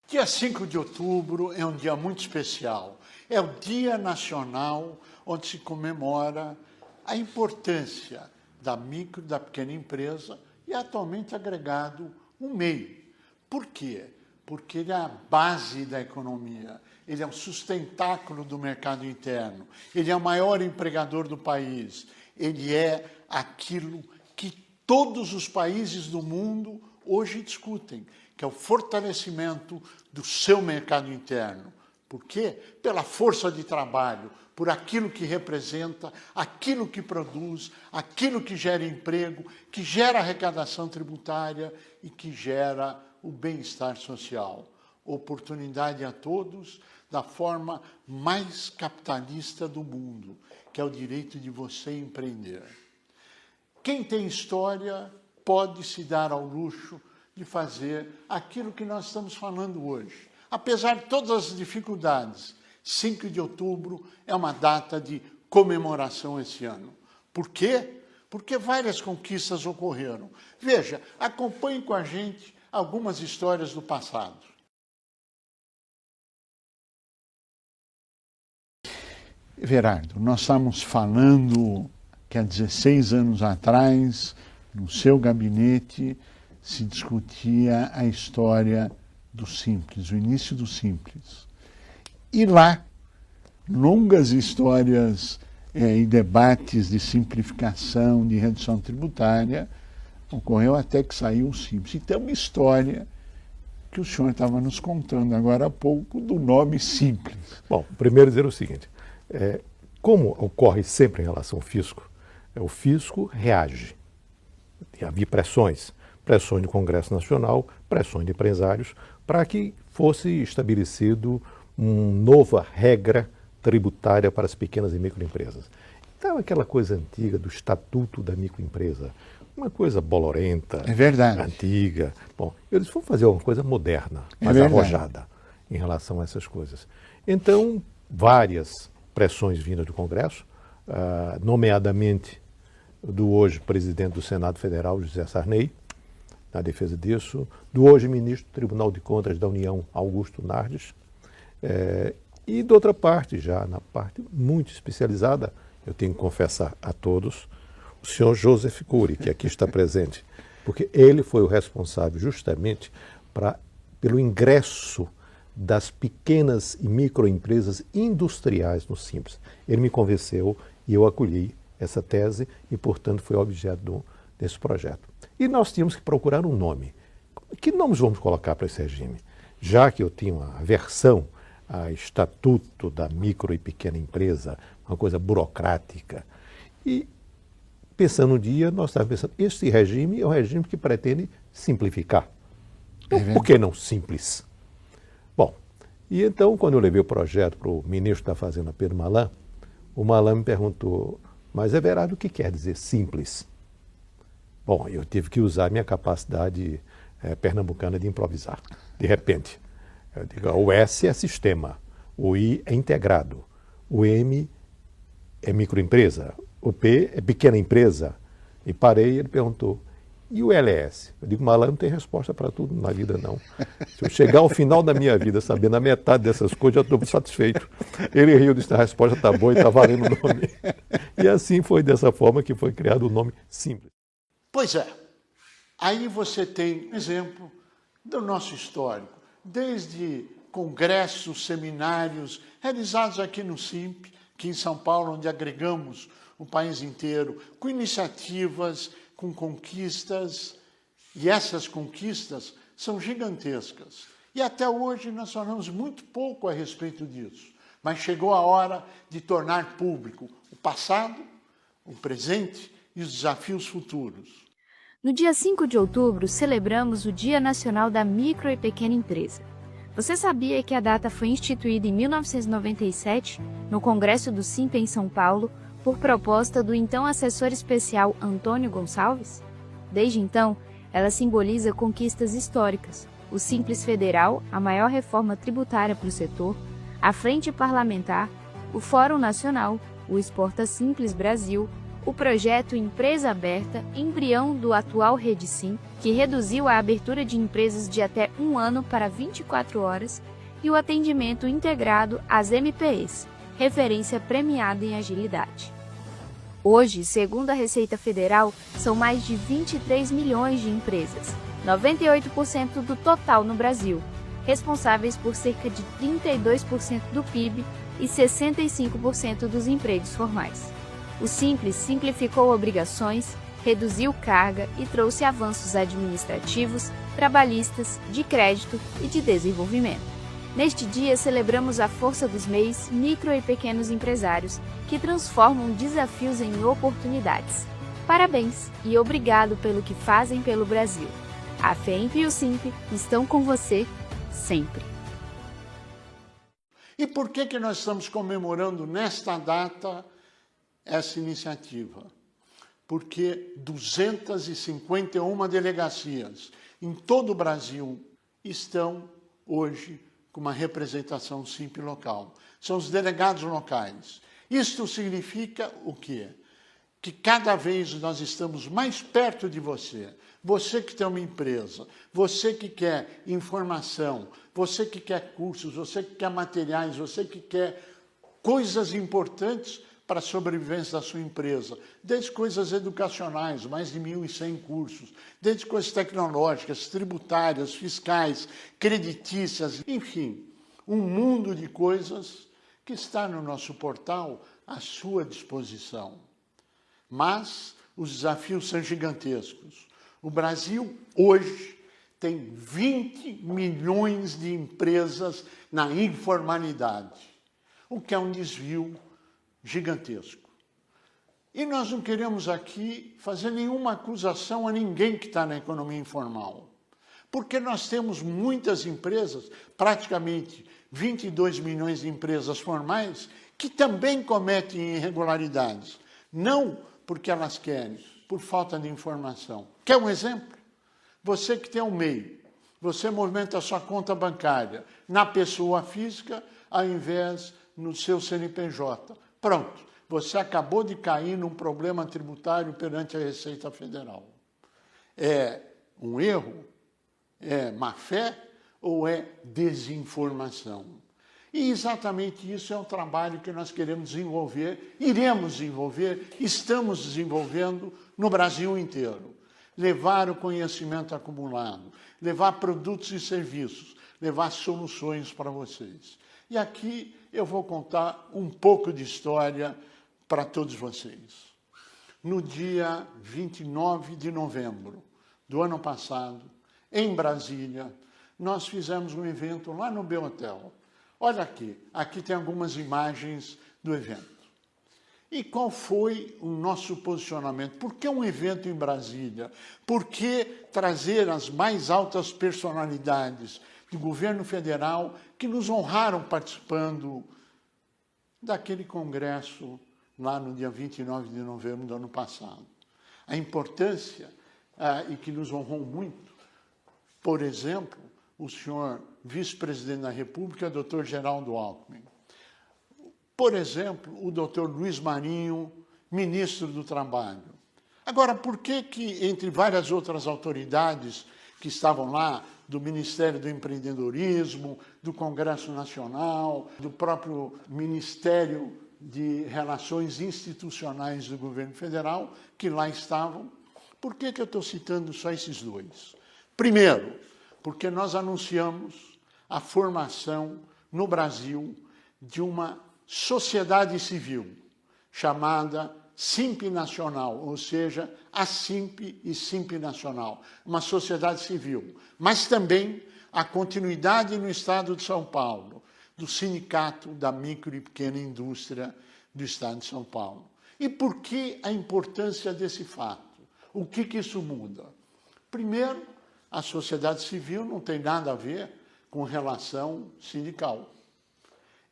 Dia 5 de outubro é um dia muito especial. É o Dia Nacional onde se comemora a importância da micro e da pequena empresa e atualmente agregado o MEI. Por quê? Porque ele é a base da economia, ele é o sustentáculo do mercado interno, ele é o maior empregador do país, ele é aquilo que todos os países do mundo hoje discutem, que é o fortalecimento do seu mercado interno. Por quê? Pela força de trabalho, por aquilo que representa, aquilo que produz, aquilo que gera emprego, que gera arrecadação tributária e que gera o bem-estar social. Oportunidade a todos da forma mais capitalista do mundo, que é o direito de você empreender. Quem tem história pode se dar ao luxo de fazer aquilo que nós estamos falando hoje. Apesar de todas as dificuldades, 5 de outubro é uma data de comemoração esse ano. Por quê? Porque várias conquistas ocorreram. Veja, acompanhe com a gente algumas histórias do passado. Everardo, nós estamos falando que há 16 anos atrás, no seu gabinete, se discutia a história do Simples, o início do Simples. E lá, longas histórias e debates de simplificação, de redução tributária, ocorreu até que saiu o Simples. E tem uma história que o senhor estava nos contando agora há pouco do nome Simples. Bom, primeiro dizer o seguinte, como ocorre sempre em relação ao fisco, o fisco reage. Havia pressões do Congresso Nacional, pressões de empresários, para que fosse estabelecido uma nova regra tributária para as pequenas e microempresas. Então, aquela coisa antiga do Estatuto da Microempresa, uma coisa bolorenta, é verdade, antiga. Bom, eles foram fazer uma coisa moderna, mais arrojada em relação a essas coisas. Então, várias pressões vindas do Congresso, nomeadamente do hoje presidente do Senado Federal, José Sarney, na defesa disso, do hoje ministro do Tribunal de Contas da União, Augusto Nardes, e de outra parte, já na parte muito especializada, eu tenho que confessar a todos, o senhor Joseph Cury, que aqui está presente, porque ele foi o responsável justamente pelo ingresso das pequenas e microempresas industriais no Simples. Ele me convenceu e eu acolhi essa tese e, portanto, foi objeto desse projeto. E nós tínhamos que procurar um nome. Que nomes vamos colocar para esse regime? Já que eu tinha uma aversão a estatuto da micro e pequena empresa, uma coisa burocrática. E, pensando um dia, nós estávamos pensando, este regime é um regime que pretende simplificar. Por que não simples? Bom, e então, quando eu levei o projeto para o ministro da Fazenda, Pedro Malan, o Malan me perguntou, mas Everardo, o que quer dizer simples? Bom, eu tive que usar a minha capacidade pernambucana de improvisar. De repente, eu digo, o S é sistema, o I é integrado, o M é microempresa, o P é pequena empresa. E parei e ele perguntou, e o LS? Eu digo, Malan, não tem resposta para tudo na vida, não. Se eu chegar ao final da minha vida sabendo a metade dessas coisas, já estou satisfeito. Ele riu, disse, a resposta está boa e está valendo o nome. E assim foi dessa forma que foi criado o nome Simples. Pois é. Aí você tem um exemplo do nosso histórico, desde congressos, seminários realizados aqui no SIMP, aqui em São Paulo, onde agregamos o país inteiro, com iniciativas, com conquistas, e essas conquistas são gigantescas. E até hoje nós falamos muito pouco a respeito disso, mas chegou a hora de tornar público o passado, o presente e os desafios futuros. No dia 5 de outubro, celebramos o Dia Nacional da Micro e Pequena Empresa. Você sabia que a data foi instituída em 1997, no Congresso do SIMP em São Paulo, por proposta do então assessor especial Antônio Gonçalves? Desde então, ela simboliza conquistas históricas, o Simples Federal, a maior reforma tributária para o setor, a Frente Parlamentar, o Fórum Nacional, o Exporta Simples Brasil, o projeto Empresa Aberta, embrião do atual RedeSim, que reduziu a abertura de empresas de até 1 ano para 24 horas, e o atendimento integrado às MPEs, referência premiada em agilidade. Hoje, segundo a Receita Federal, são mais de 23 milhões de empresas, 98% do total no Brasil, responsáveis por cerca de 32% do PIB e 65% dos empregos formais. O Simples simplificou obrigações, reduziu carga e trouxe avanços administrativos, trabalhistas, de crédito e de desenvolvimento. Neste dia, celebramos a força dos MEIs, micro e pequenos empresários, que transformam desafios em oportunidades. Parabéns e obrigado pelo que fazem pelo Brasil. A FEMP e o Simp estão com você sempre. E por que nós estamos comemorando nesta data essa iniciativa? Porque 251 delegacias em todo o Brasil estão hoje com uma representação Simp local. São os delegados locais. Isto significa o quê? Que cada vez nós estamos mais perto de você. Você que tem uma empresa, você que quer informação, você que quer cursos, você que quer materiais, você que quer coisas importantes para a sobrevivência da sua empresa, desde coisas educacionais, mais de 1.100 cursos, desde coisas tecnológicas, tributárias, fiscais, creditícias, enfim, um mundo de coisas que está no nosso portal à sua disposição. Mas os desafios são gigantescos. O Brasil, hoje, tem 20 milhões de empresas na informalidade, o que é um desvio gigantesco. E nós não queremos aqui fazer nenhuma acusação a ninguém que está na economia informal, porque nós temos muitas empresas, praticamente 22 milhões de empresas formais, que também cometem irregularidades, não porque elas querem, por falta de informação. Quer um exemplo? Você que tem um MEI, você movimenta a sua conta bancária na pessoa física, ao invés no seu CNPJ. Pronto, você acabou de cair num problema tributário perante a Receita Federal. É um erro? É má-fé ou é desinformação? E exatamente isso é o trabalho que nós queremos desenvolver, iremos desenvolver, estamos desenvolvendo no Brasil inteiro. Levar o conhecimento acumulado, levar produtos e serviços, levar soluções para vocês. E aqui eu vou contar um pouco de história para todos vocês. No dia 29 de novembro do ano passado, em Brasília, nós fizemos um evento lá no Behotel. Olha aqui tem algumas imagens do evento. E qual foi o nosso posicionamento? Por que um evento em Brasília? Por que trazer as mais altas personalidades do governo federal que nos honraram participando daquele congresso lá no dia 29 de novembro do ano passado? A importância, e que nos honrou muito, por exemplo, o senhor vice-presidente da República, Dr. Geraldo Alckmin. Por exemplo, o Dr. Luiz Marinho, ministro do Trabalho. Agora, por que entre várias outras autoridades que estavam lá, do Ministério do Empreendedorismo, do Congresso Nacional, do próprio Ministério de Relações Institucionais do Governo Federal, que lá estavam, por que eu estou citando só esses dois? Primeiro, porque nós anunciamos a formação no Brasil de uma sociedade civil chamada Simp Nacional, ou seja, a Simp e Simp Nacional, uma sociedade civil, mas também a continuidade no estado de São Paulo, do Sindicato da Micro e Pequena Indústria do estado de São Paulo. E por que a importância desse fato? O que isso muda? Primeiro, a sociedade civil não tem nada a ver com relação sindical.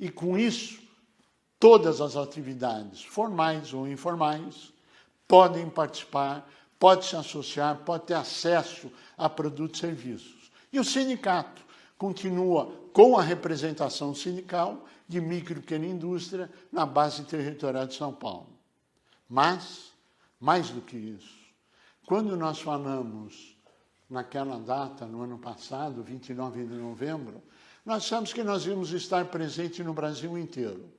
E com isso, todas as atividades, formais ou informais, podem participar, pode se associar, pode ter acesso a produtos e serviços. E o sindicato continua com a representação sindical de micro e pequena indústria na base territorial de São Paulo. Mas Mais do que isso, quando nós falamos naquela data, no ano passado, 29 de novembro, nós dissemos que nós íamos estar presentes no Brasil inteiro.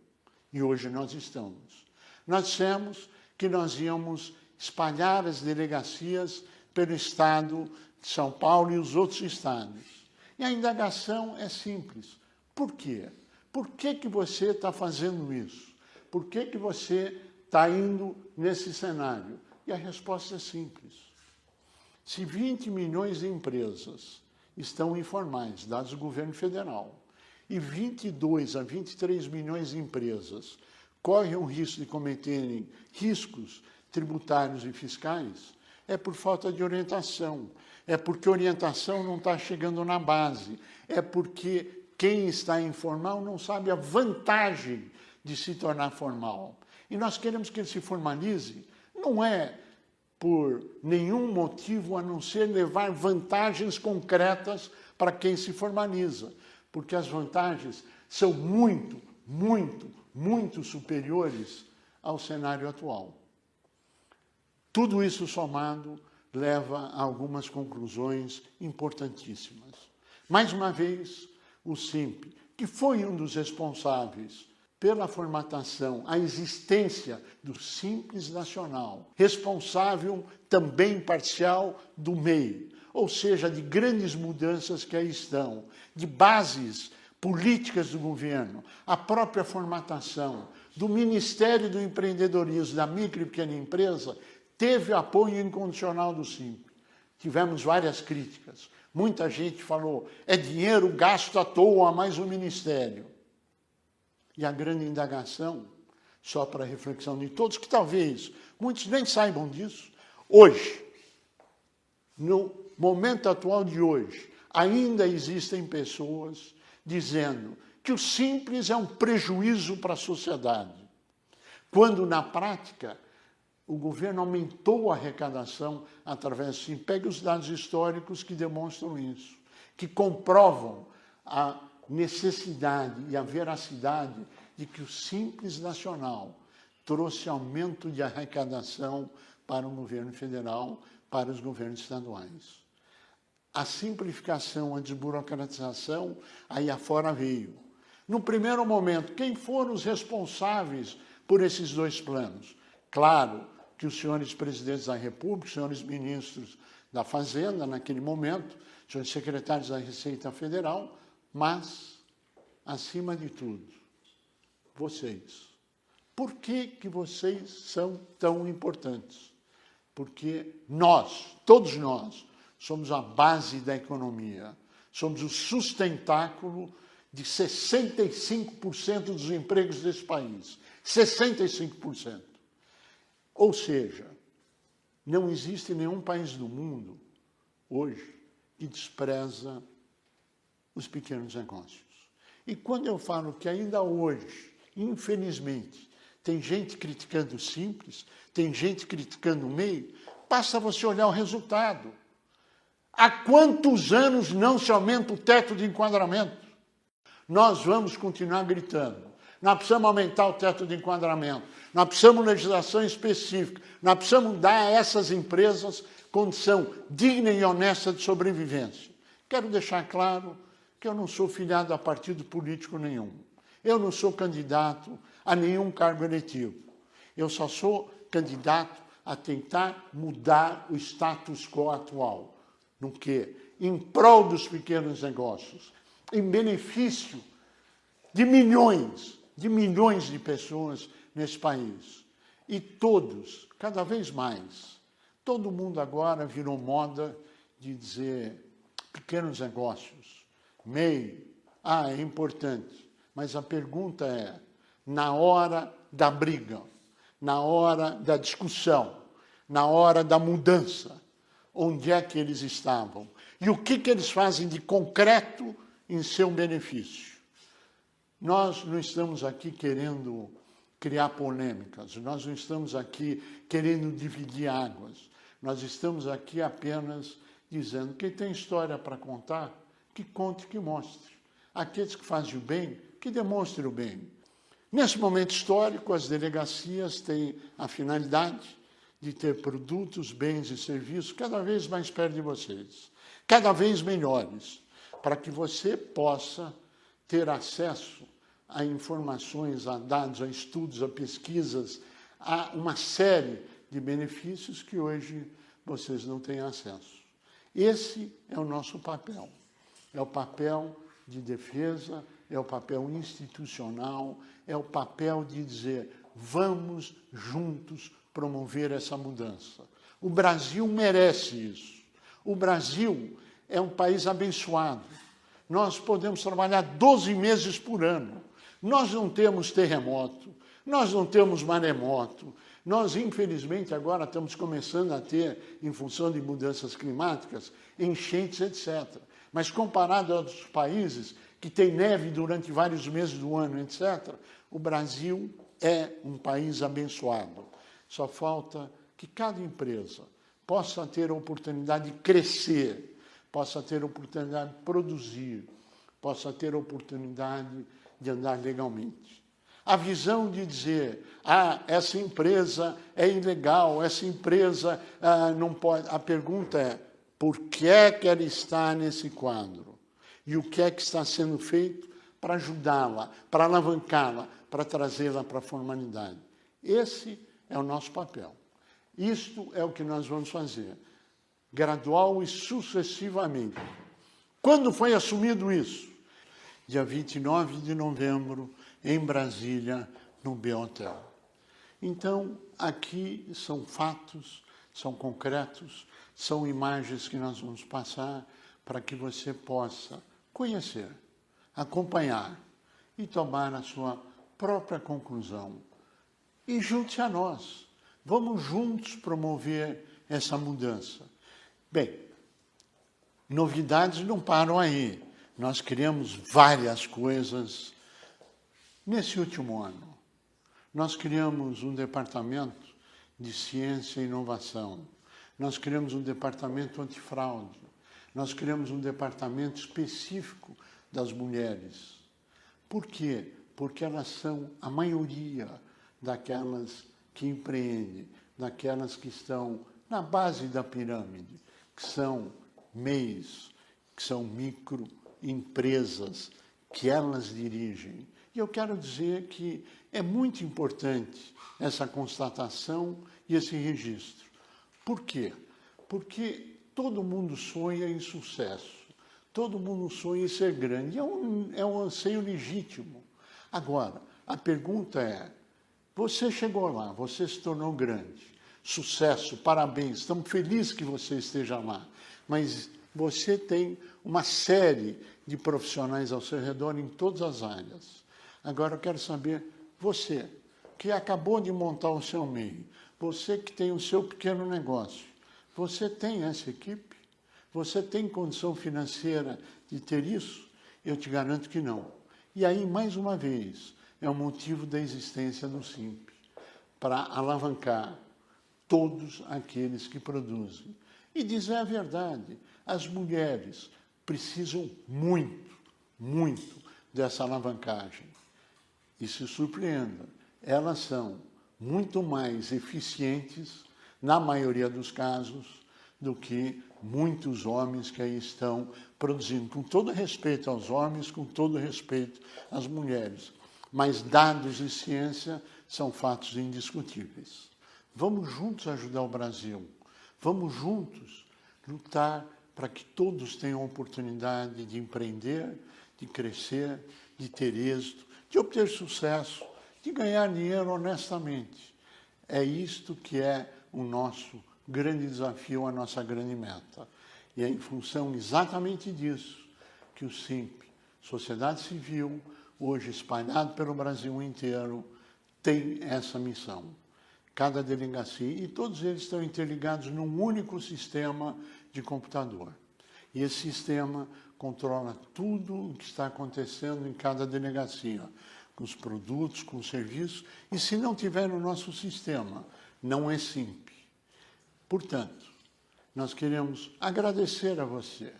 E hoje nós estamos. Nós dissemos que nós íamos espalhar as delegacias pelo estado de São Paulo e os outros estados. E a indagação é simples. Por quê? Por que você está fazendo isso? Por que você está indo nesse cenário? E a resposta é simples. Se 20 milhões de empresas estão informais, dados do governo federal, e 22 a 23 milhões de empresas correm o risco de cometerem riscos tributários e fiscais, é por falta de orientação, é porque orientação não está chegando na base, é porque quem está informal não sabe a vantagem de se tornar formal. E nós queremos que ele se formalize, não é por nenhum motivo a não ser levar vantagens concretas para quem se formaliza, porque as vantagens são muito, muito, muito superiores ao cenário atual. Tudo isso somado leva a algumas conclusões importantíssimas. Mais uma vez, o SINP, que foi um dos responsáveis pela formatação, a existência do Simples Nacional, responsável também parcial do MEI, ou seja, de grandes mudanças que aí estão, de bases políticas do governo, a própria formatação do Ministério do Empreendedorismo, da micro e pequena empresa, teve apoio incondicional do SINP. Tivemos várias críticas. Muita gente falou, é dinheiro gasto à toa, mais um ministério. E a grande indagação, só para a reflexão de todos, que talvez muitos nem saibam disso, hoje, no momento atual de hoje, ainda existem pessoas dizendo que o Simples é um prejuízo para a sociedade, quando, na prática, o governo aumentou a arrecadação através do Simples. Pegue os dados históricos que demonstram isso, que comprovam a necessidade e a veracidade de que o Simples Nacional trouxe aumento de arrecadação para o governo federal, para os governos estaduais. A simplificação, a desburocratização, aí afora veio. No primeiro momento, quem foram os responsáveis por esses dois planos? Claro que os senhores presidentes da República, os senhores ministros da Fazenda, naquele momento, os senhores secretários da Receita Federal, mas, acima de tudo, vocês. Por que vocês são tão importantes? Porque nós, todos nós, somos a base da economia, somos o sustentáculo de 65% dos empregos desse país. 65%. Ou seja, não existe nenhum país do mundo, hoje, que despreza os pequenos negócios. E quando eu falo que ainda hoje, infelizmente, tem gente criticando o Simples, tem gente criticando o MEI, basta você olhar o resultado. Há quantos anos não se aumenta o teto de enquadramento? Nós vamos continuar gritando. Nós precisamos aumentar o teto de enquadramento. Nós precisamos de legislação específica. Nós precisamos dar a essas empresas condição digna e honesta de sobrevivência. Quero deixar claro que eu não sou filiado a partido político nenhum. Eu não sou candidato a nenhum cargo eletivo. Eu só sou candidato a tentar mudar o status quo atual. No quê? Em prol dos pequenos negócios, em benefício de milhões de pessoas nesse país. E todos, cada vez mais, todo mundo agora virou moda de dizer pequenos negócios, MEI, é importante. Mas a pergunta é, na hora da briga, na hora da discussão, na hora da mudança, onde é que eles estavam? E o que eles fazem de concreto em seu benefício? Nós não estamos aqui querendo criar polêmicas, nós não estamos aqui querendo dividir águas, nós estamos aqui apenas dizendo que quem tem história para contar, que conte, que mostre. Aqueles que fazem o bem, que demonstrem o bem. Nesse momento histórico, as delegacias têm a finalidade de ter produtos, bens e serviços cada vez mais perto de vocês, cada vez melhores, para que você possa ter acesso a informações, a dados, a estudos, a pesquisas, a uma série de benefícios que hoje vocês não têm acesso. Esse é o nosso papel. É o papel de defesa, é o papel institucional, é o papel de dizer, vamos juntos promover essa mudança. O Brasil merece isso. O Brasil é um país abençoado. Nós podemos trabalhar 12 meses por ano. Nós não temos terremoto, nós não temos maremoto. Nós, infelizmente, agora estamos começando a ter, em função de mudanças climáticas, enchentes, etc. Mas comparado a outros países que têm neve durante vários meses do ano, etc., o Brasil é um país abençoado. Só falta que cada empresa possa ter a oportunidade de crescer, possa ter a oportunidade de produzir, possa ter a oportunidade de andar legalmente. A visão de dizer, essa empresa é ilegal, essa empresa não pode... A pergunta é, por que é que ela está nesse quadro? E o que é que está sendo feito para ajudá-la, para alavancá-la, para trazê-la para a formalidade? Esse é o nosso papel. Isto é o que nós vamos fazer, gradual e sucessivamente. Quando foi assumido isso? Dia 29 de novembro, em Brasília, no B-Hotel. Então, aqui são fatos, são concretos, são imagens que nós vamos passar para que você possa conhecer, acompanhar e tomar a sua própria conclusão. E junte-se a nós. Vamos juntos promover essa mudança. Bem, novidades não param aí. Nós criamos várias coisas. Nesse último ano, nós criamos um departamento de ciência e inovação. Nós criamos um departamento antifraude. Nós criamos um departamento específico das mulheres. Por quê? Porque elas são a maioria daquelas que empreendem, daquelas que estão na base da pirâmide, que são MEIs, que são microempresas, que elas dirigem. E eu quero dizer que é muito importante essa constatação e esse registro. Por quê? Porque todo mundo sonha em sucesso, todo mundo sonha em ser grande, é um anseio legítimo. Agora, a pergunta é, você chegou lá, você se tornou grande, sucesso, parabéns, estamos felizes que você esteja lá, mas você tem uma série de profissionais ao seu redor em todas as áreas. Agora eu quero saber, você que acabou de montar o seu MEI, você que tem o seu pequeno negócio, você tem essa equipe? Você tem condição financeira de ter isso? Eu te garanto que não. E aí, mais uma vez, é o motivo da existência do SINP, para alavancar todos aqueles que produzem. E dizer a verdade, as mulheres precisam muito, muito dessa alavancagem. E se surpreenda, elas são muito mais eficientes, na maioria dos casos, do que muitos homens que aí estão produzindo. Com todo respeito aos homens, com todo respeito às mulheres. Mas dados e ciência são fatos indiscutíveis. Vamos juntos ajudar o Brasil. Vamos juntos lutar para que todos tenham a oportunidade de empreender, de crescer, de ter êxito, de obter sucesso, de ganhar dinheiro honestamente. É isto que é o nosso grande desafio, a nossa grande meta. E é em função exatamente disso que o SINP, Sociedade Civil, hoje espalhado pelo Brasil inteiro, tem essa missão. Cada delegacia, e todos eles estão interligados num único sistema de computador. E esse sistema controla tudo o que está acontecendo em cada delegacia, com os produtos, com os serviços, e se não tiver no nosso sistema, não é SINP. Portanto, nós queremos agradecer a você,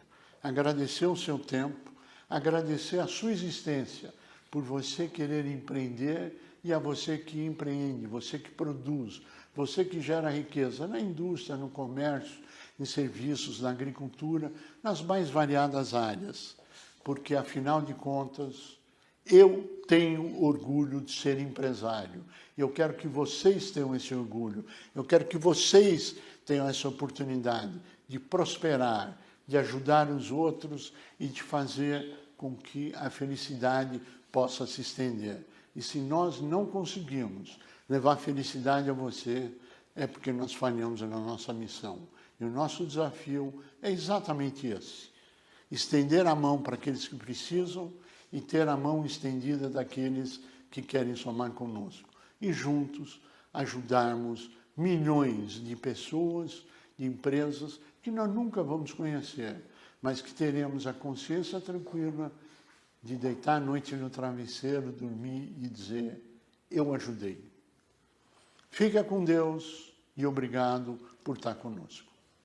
agradecer o seu tempo, agradecer a sua existência, por você querer empreender e a você que empreende, você que produz, você que gera riqueza na indústria, no comércio, em serviços, na agricultura, nas mais variadas áreas. Porque, afinal de contas, eu tenho orgulho de ser empresário. Eu quero que vocês tenham esse orgulho. Eu quero que vocês tenham essa oportunidade de prosperar, de ajudar os outros e de fazer com que a felicidade possa se estender. E se nós não conseguimos levar felicidade a você, é porque nós falhamos na nossa missão. E o nosso desafio é exatamente esse: estender a mão para aqueles que precisam e ter a mão estendida daqueles que querem somar conosco. E juntos ajudarmos milhões de pessoas, de empresas que nós nunca vamos conhecer, mas que teremos a consciência tranquila de deitar à noite no travesseiro, dormir e dizer: eu ajudei. Fica com Deus e obrigado por estar conosco.